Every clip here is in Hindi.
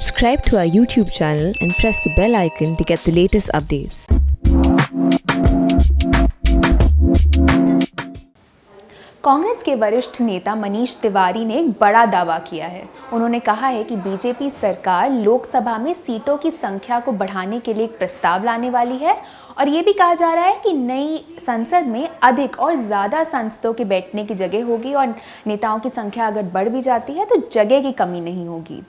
Subscribe to our YouTube channel and press the bell icon to get the latest updates. Congress के वरिष्ठ नेता मनीष तिवारी ने एक बड़ा दावा किया है। उन्होंने कहा है कि बीजेपी सरकार लोकसभा में सीटों की संख्या को बढ़ाने के लिए एक प्रस्ताव लाने वाली है और ये भी कहा जा रहा है कि नई संसद में अधिक और ज़्यादा सांसदों के बैठने की जगह होगी और नेताओं की संख्या अगर बढ़ भी जाती है तो जगह की कमी नहीं होगी।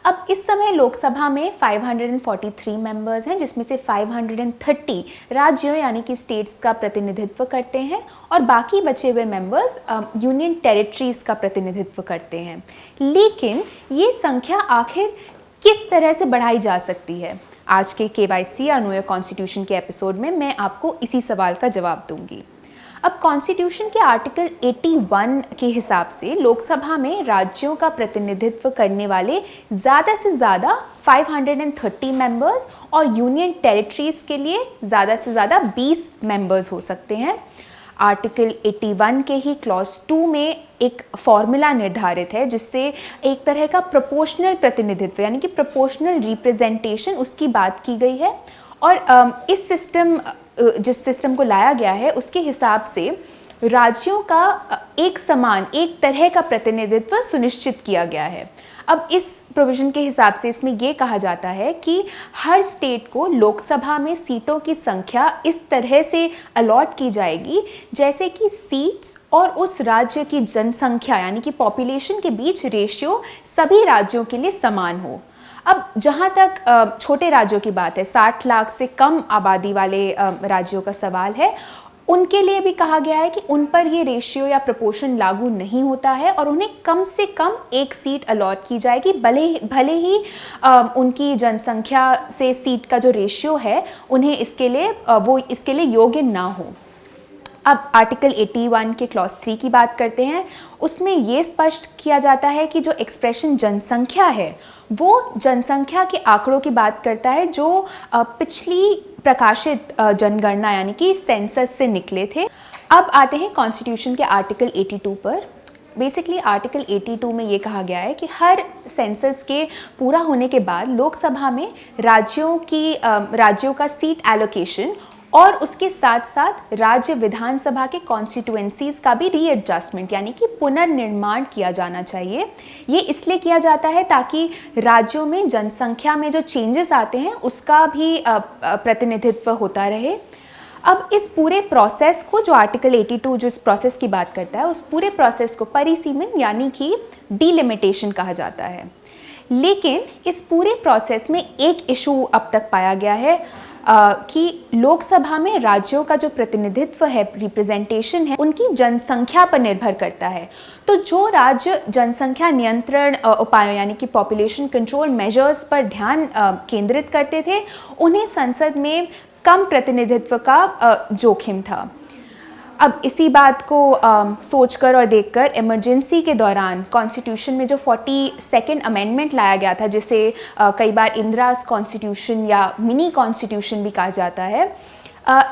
अब इस समय लोकसभा में 543 मेंबर्स हैं, जिसमें से 530 राज्यों यानी कि स्टेट्स का प्रतिनिधित्व करते हैं और बाकी बचे हुए मेंबर्स यूनियन टेरिटरीज का प्रतिनिधित्व करते हैं। लेकिन ये संख्या आखिर किस तरह से बढ़ाई जा सकती है? आज के KYC या नो योर कॉन्स्टिट्यूशन के एपिसोड में मैं आपको इसी सवाल का जवाब दूंगी। अब कॉन्स्टिट्यूशन के आर्टिकल 81 के हिसाब से लोकसभा में राज्यों का प्रतिनिधित्व करने वाले ज़्यादा से ज़्यादा 530 मेंबर्स और यूनियन टेरिटरीज के लिए ज़्यादा से ज़्यादा 20 मेंबर्स हो सकते हैं। आर्टिकल 81 के ही क्लॉज 2 में एक फॉर्मूला निर्धारित है जिससे एक तरह का प्रोपोर्शनल प्रतिनिधित्व यानी कि प्रोपोर्शनल रिप्रेजेंटेशन उसकी बात की गई है और इस सिस्टम जिस सिस्टम को लाया गया है उसके हिसाब से राज्यों का एक समान एक तरह का प्रतिनिधित्व सुनिश्चित किया गया है। अब इस प्रोविज़न के हिसाब से इसमें ये कहा जाता है कि हर स्टेट को लोकसभा में सीटों की संख्या इस तरह से अलॉट की जाएगी जैसे कि सीट्स और उस राज्य की जनसंख्या यानी कि पॉपुलेशन के बीच रेशियो सभी राज्यों के लिए समान हो। अब जहाँ तक छोटे राज्यों की बात है, 60 लाख से कम आबादी वाले राज्यों का सवाल है, उनके लिए भी कहा गया है कि उन पर ये रेशियो या प्रोपोर्शन लागू नहीं होता है और उन्हें कम से कम एक सीट अलॉट की जाएगी भले ही उनकी जनसंख्या से सीट का जो रेशियो है उन्हें इसके लिए योग्य ना हो। अब आर्टिकल 81 के क्लॉज 3 की बात करते हैं। उसमें ये स्पष्ट किया जाता है कि जो एक्सप्रेशन जनसंख्या है वो जनसंख्या के आंकड़ों की बात करता है जो पिछली प्रकाशित जनगणना यानी कि सेंसस से निकले थे। अब आते हैं कॉन्स्टिट्यूशन के आर्टिकल 82 पर। बेसिकली आर्टिकल 82 में ये कहा गया है कि हर सेंसस के पूरा होने के बाद लोकसभा में राज्यों का सीट एलोकेशन और उसके साथ साथ राज्य विधानसभा के कॉन्स्टिट्यूएंसीज का भी रीएडजस्टमेंट यानी कि पुनर्निर्माण किया जाना चाहिए। ये इसलिए किया जाता है ताकि राज्यों में जनसंख्या में जो चेंजेस आते हैं उसका भी प्रतिनिधित्व होता रहे। अब इस पूरे प्रोसेस को जो आर्टिकल 82 जो इस प्रोसेस की बात करता है उस पूरे प्रोसेस को परिसीमन यानी कि डिलिमिटेशन कहा जाता है। लेकिन इस पूरे प्रोसेस में एक इशू अब तक पाया गया है कि लोकसभा में राज्यों का जो प्रतिनिधित्व है रिप्रेजेंटेशन है उनकी जनसंख्या पर निर्भर करता है। तो जो राज्य जनसंख्या नियंत्रण उपायों यानी कि पॉपुलेशन कंट्रोल मेजर्स पर ध्यान केंद्रित करते थे उन्हें संसद में कम प्रतिनिधित्व का जोखिम था। अब इसी बात को सोचकर और देखकर इमरजेंसी के दौरान कॉन्स्टिट्यूशन में जो 42nd अमेंडमेंट लाया गया था जिसे कई बार इंदिराज कॉन्स्टिट्यूशन या मिनी कॉन्स्टिट्यूशन भी कहा जाता है,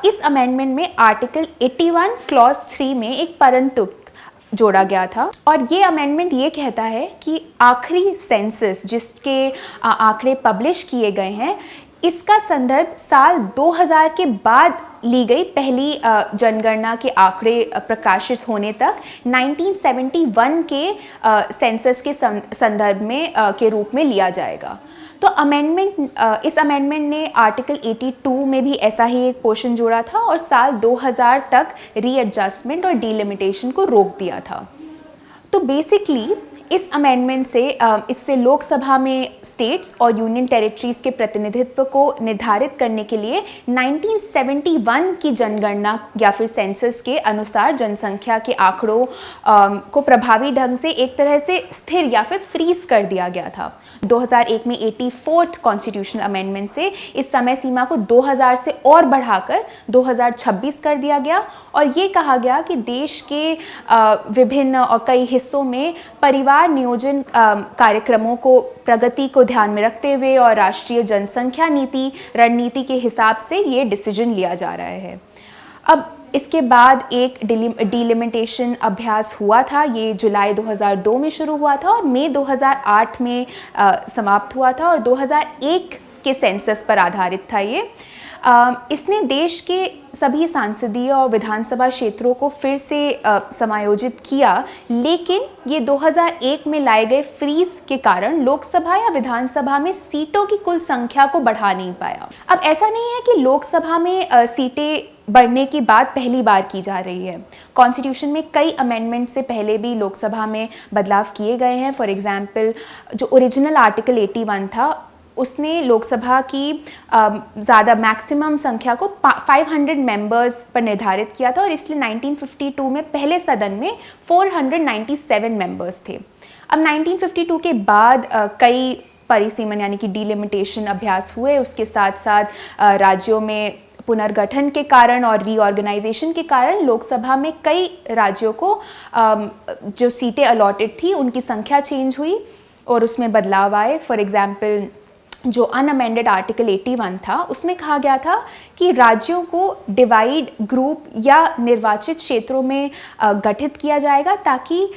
इस अमेंडमेंट में आर्टिकल 81 क्लॉज 3 में एक परंतु जोड़ा गया था और ये अमेंडमेंट ये कहता है कि आखिरी सेंसस जिसके आंकड़े पब्लिश किए गए हैं इसका संदर्भ साल 2000 के बाद ली गई पहली जनगणना के आंकड़े प्रकाशित होने तक 1971 के सेंसस के संदर्भ में के रूप में लिया जाएगा। तो इस अमेंडमेंट ने आर्टिकल 82 में भी ऐसा ही एक पोर्शन जोड़ा था और साल 2000 तक रीएडजस्टमेंट और डिलिमिटेशन को रोक दिया था। तो बेसिकली इस अमेंडमेंट से इससे लोकसभा में स्टेट्स और यूनियन टेरिटरीज के प्रतिनिधित्व को निर्धारित करने के लिए 1971 की जनगणना या फिर सेंसस के अनुसार जनसंख्या के आंकड़ों को प्रभावी ढंग से एक तरह से स्थिर या फिर फ्रीज कर दिया गया था। 2001 में 84th कॉन्स्टिट्यूशन अमेंडमेंट से इस समय सीमा को 2000 से और बढ़ाकर 2026 कर दिया गया और ये कहा गया कि देश के विभिन्न और कई हिस्सों में परिवार नियोजन कार्यक्रमों को प्रगति को ध्यान में रखते हुए और राष्ट्रीय जनसंख्या रणनीति के हिसाब से ये डिसीजन लिया जा रहा है। अब इसके बाद एक डिलिमिटेशन अभ्यास हुआ था, ये जुलाई 2002 में शुरू हुआ था और मई 2008 में समाप्त हुआ था और 2001 के सेंसस पर आधारित था ये। इसने देश के सभी सांसदीय और विधानसभा क्षेत्रों को फिर से समायोजित किया, लेकिन ये 2001 में लाए गए फ्रीज के कारण लोकसभा या विधानसभा में सीटों की कुल संख्या को बढ़ा नहीं पाया। अब ऐसा नहीं है कि लोकसभा में सीटें बढ़ने की बात पहली बार की जा रही है। कॉन्स्टिट्यूशन में कई अमेंडमेंट से पहले भी लोकसभा में बदलाव किए गए हैं। फॉर एग्जाम्पल, जो ओरिजिनल आर्टिकल 81 था उसने लोकसभा की ज़्यादा मैक्सिमम संख्या को 500 मेंबर्स पर निर्धारित किया था और इसलिए 1952 में पहले सदन में 497 मेंबर्स थे। अब 1952 के बाद कई परिसीमन यानी कि डिलिमिटेशन अभ्यास हुए। उसके साथ साथ राज्यों में पुनर्गठन के कारण और रीऑर्गेनाइजेशन के कारण लोकसभा में कई राज्यों को जो सीटें अलॉटेड थी उनकी संख्या चेंज हुई और उसमें बदलाव आए। फॉर एग्जाम्पल, जो अनअमेंडेड आर्टिकल 81 था उसमें कहा गया था कि राज्यों को डिवाइड, ग्रुप या निर्वाचित क्षेत्रों में गठित किया जाएगा ताकि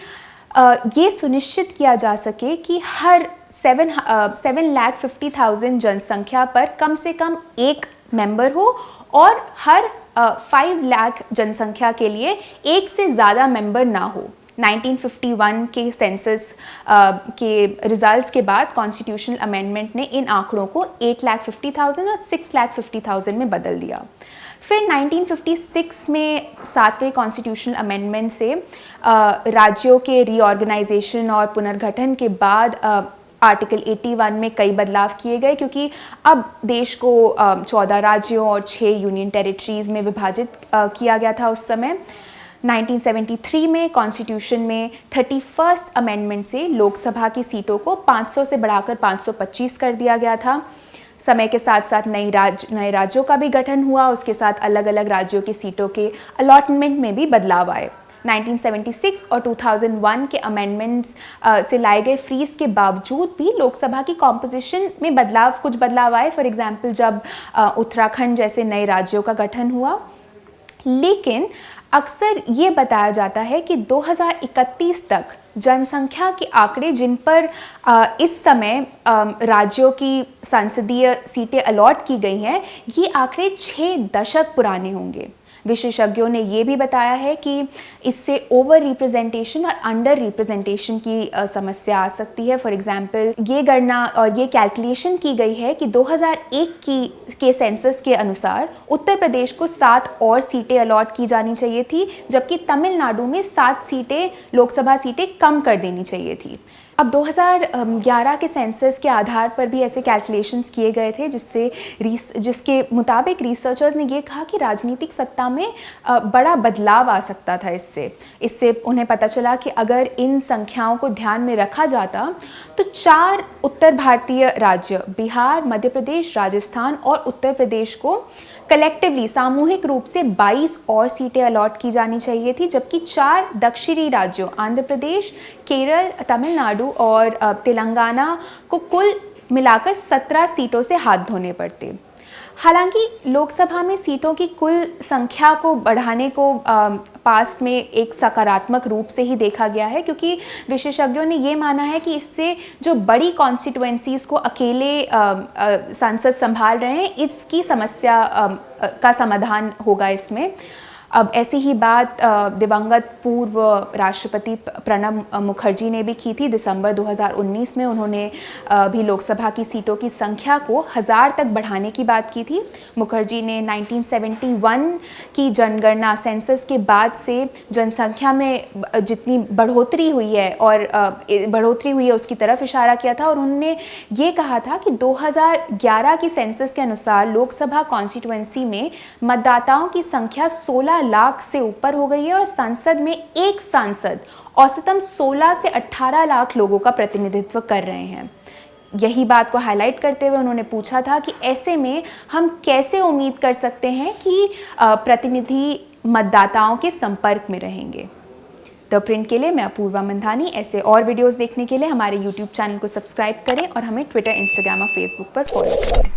ये सुनिश्चित किया जा सके कि हर 7,50,000 जनसंख्या पर कम से कम एक मेंबर हो और हर 5 लाख जनसंख्या के लिए एक से ज़्यादा मेंबर ना हो। 1951 के सेंसस के रिजल्ट्स के बाद कॉन्स्टिट्यूशनल अमेंडमेंट ने इन आंकड़ों को 8,50,000 और 6,50,000 में बदल दिया। फिर 1956 में 7वें कॉन्स्टिट्यूशनल अमेंडमेंट से राज्यों के रीऑर्गेनाइजेशन और पुनर्गठन के बाद आर्टिकल 81 में कई बदलाव किए गए, क्योंकि अब देश को 14 राज्यों और 6 यूनियन टेरिटरीज में विभाजित किया गया था उस समय। 1973 में कॉन्स्टिट्यूशन में 31st अमेंडमेंट से लोकसभा की सीटों को 500 से बढ़ाकर 525 कर दिया गया था। समय के साथ साथ नए राज्यों का भी गठन हुआ, उसके साथ अलग अलग राज्यों की सीटों के अलॉटमेंट में भी बदलाव आए। 1976 और 2001 के अमेंडमेंट्स से लाए गए फ्रीज के बावजूद भी लोकसभा की कॉम्पोजिशन में कुछ बदलाव आए। फॉर एग्जाम्पल, जब उत्तराखंड जैसे नए राज्यों का गठन हुआ। लेकिन अक्सर ये बताया जाता है कि 2031 तक जनसंख्या के आंकड़े जिन पर इस समय राज्यों की संसदीय सीटें अलॉट की गई हैं, ये आंकड़े 6 दशक पुराने होंगे। विशेषज्ञों ने ये भी बताया है कि इससे ओवर रिप्रेजेंटेशन और अंडर रिप्रेजेंटेशन की समस्या आ सकती है। फॉर एग्जाम्पल, ये गणना और ये कैलकुलेशन की गई है कि 2001 के सेंसस के अनुसार उत्तर प्रदेश को 7 और सीटें अलॉट की जानी चाहिए थी, जबकि तमिलनाडु में 7 सीटें, लोकसभा सीटें कम कर देनी चाहिए थी। अब 2011 के सेंसस के आधार पर भी ऐसे कैलकुलेशंस किए गए थे जिसके मुताबिक रिसर्चर्स ने ये कहा कि राजनीतिक सत्ता में बड़ा बदलाव आ सकता था। इससे उन्हें पता चला कि अगर इन संख्याओं को ध्यान में रखा जाता तो 4 उत्तर भारतीय राज्य, बिहार, मध्य प्रदेश, राजस्थान और उत्तर प्रदेश को कलेक्टिवली, सामूहिक रूप से 22 और सीटें अलॉट की जानी चाहिए थी, जबकि 4 दक्षिणी राज्यों, आंध्र प्रदेश, केरल, तमिलनाडु और तेलंगाना को कुल मिलाकर 17 सीटों से हाथ धोने पड़ते। हालांकि लोकसभा में सीटों की कुल संख्या को बढ़ाने को पास्ट में एक सकारात्मक रूप से ही देखा गया है, क्योंकि विशेषज्ञों ने ये माना है कि इससे जो बड़ी कॉन्स्टिट्यूएंसीज को अकेले संसद संभाल रहे हैं, इसकी समस्या का समाधान होगा इसमें। अब ऐसी ही बात दिवंगत पूर्व राष्ट्रपति प्रणब मुखर्जी ने भी की थी। दिसंबर 2019 में उन्होंने भी लोकसभा की सीटों की संख्या को 1000 तक बढ़ाने की बात की थी। मुखर्जी ने 1971 की जनगणना सेंसस के बाद से जनसंख्या में जितनी बढ़ोतरी हुई है उसकी तरफ इशारा किया था और उन्होंने ये कहा था कि 2011 की सेंसस के अनुसार लोकसभा कॉन्स्टिट्यूएंसी में मतदाताओं की संख्या 16 लाख से ऊपर हो गई है और संसद में एक सांसद औसतन 16 से 18 लाख लोगों का प्रतिनिधित्व कर रहे हैं। यही बात को हाईलाइट करते हुए उन्होंने पूछा था कि ऐसे में हम कैसे उम्मीद कर सकते हैं कि प्रतिनिधि मतदाताओं के संपर्क में रहेंगे। द प्रिंट के लिए मैं अपूर्वा मंधानी। ऐसे और वीडियोस देखने के लिए हमारे YouTube चैनल को सब्सक्राइब करें और हमें ट्विटर, इंस्टाग्राम और फेसबुक पर फॉलो करें।